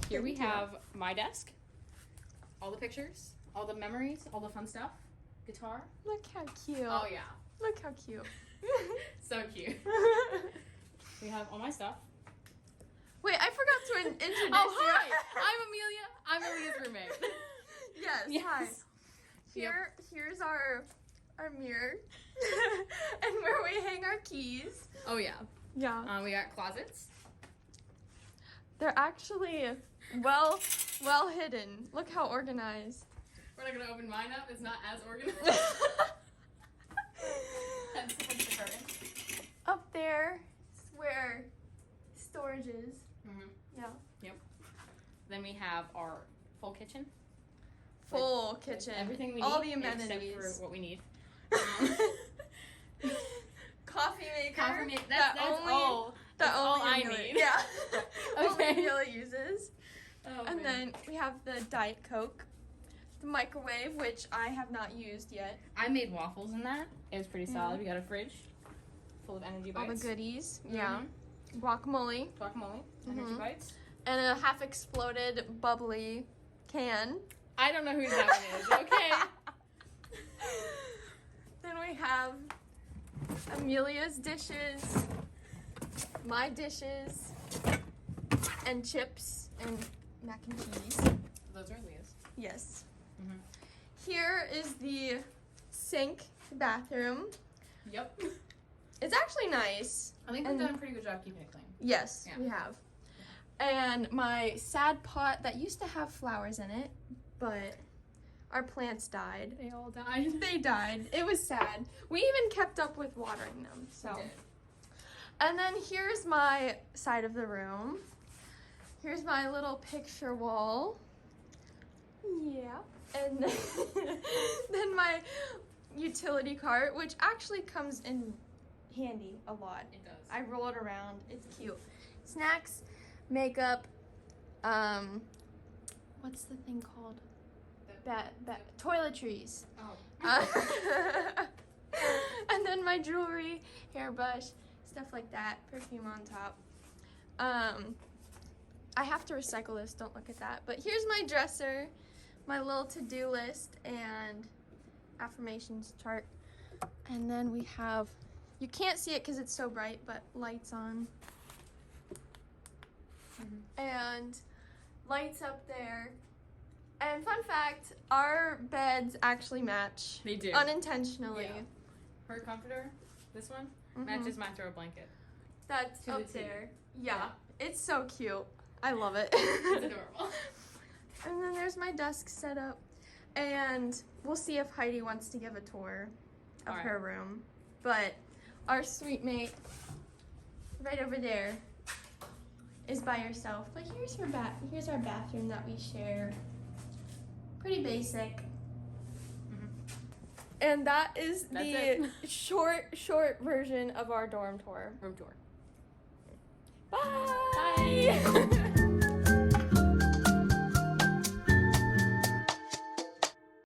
Here we have my desk. All the pictures, all the memories, all the fun stuff. Guitar. Look how cute. Oh yeah. Look how cute. So cute. We have all my stuff. Wait, I forgot to introduce you. Oh, hi! I'm Amelia. I'm Amelia's roommate. Yes, hi. Here's our mirror and where we hang our keys. Oh yeah. Yeah. We got closets. They're actually well hidden. Look how organized. We're not gonna open mine up. It's not as organized. Hence the curtain. Up there is where storage is. Mm-hmm. Yeah. Yep. Then we have our full kitchen. Full kitchen. Everything we need. All the amenities. Except for what we need. Coffee maker. Coffee maker. That's all I need. Yeah. Okay. Only Amelia uses. Oh, And man. then we have the Diet Coke, the microwave, which I have not used yet. I made waffles in that. It was pretty solid. We got a fridge full of energy bites. All the goodies. Mm-hmm. Yeah. Guacamole. Guacamole. Energy bites. And a half exploded bubbly can. I don't know who that one is. Okay. Then we have Amelia's dishes, my dishes, and chips and mac and cheese. Those are Leah's. Yes. Mm-hmm. Here is the sink bathroom. Yep. It's actually nice. I think we've done a pretty good job keeping it clean. Yes, Yeah. we have. And my sad pot that used to have flowers in it, but our plants died. They all died. They died. It was sad. We even kept up with watering them. So. We did. And then here's my side of the room. Here's my little picture wall. Yeah. And then my utility cart, which actually comes in handy a lot. It does. I roll it around. It's cute. Snacks, makeup, what's the thing called? Toiletries. Oh. And then my jewelry, hairbrush, stuff like that, perfume on top. I have to recycle this, don't look at that. But here's my dresser, my little to-do list, and affirmations chart. And then we have, you can't see it because it's so bright, but lights on. Mm-hmm. And lights up there. And fun fact, our beds actually match. They do. Unintentionally. Yeah. Her comforter, this one, Mhm. matches my throw blanket. That's To the up T. there. Yeah. It's so cute. I love it. It's adorable. And then there's my desk set up. And we'll see if Heidi wants to give a tour of All right. her room. But our sweet mate, right over there, is by herself. But here's her here's our bathroom that we share. Pretty basic. Mm-hmm. And that is That's the short version of our dorm tour. Room tour. Bye. Bye.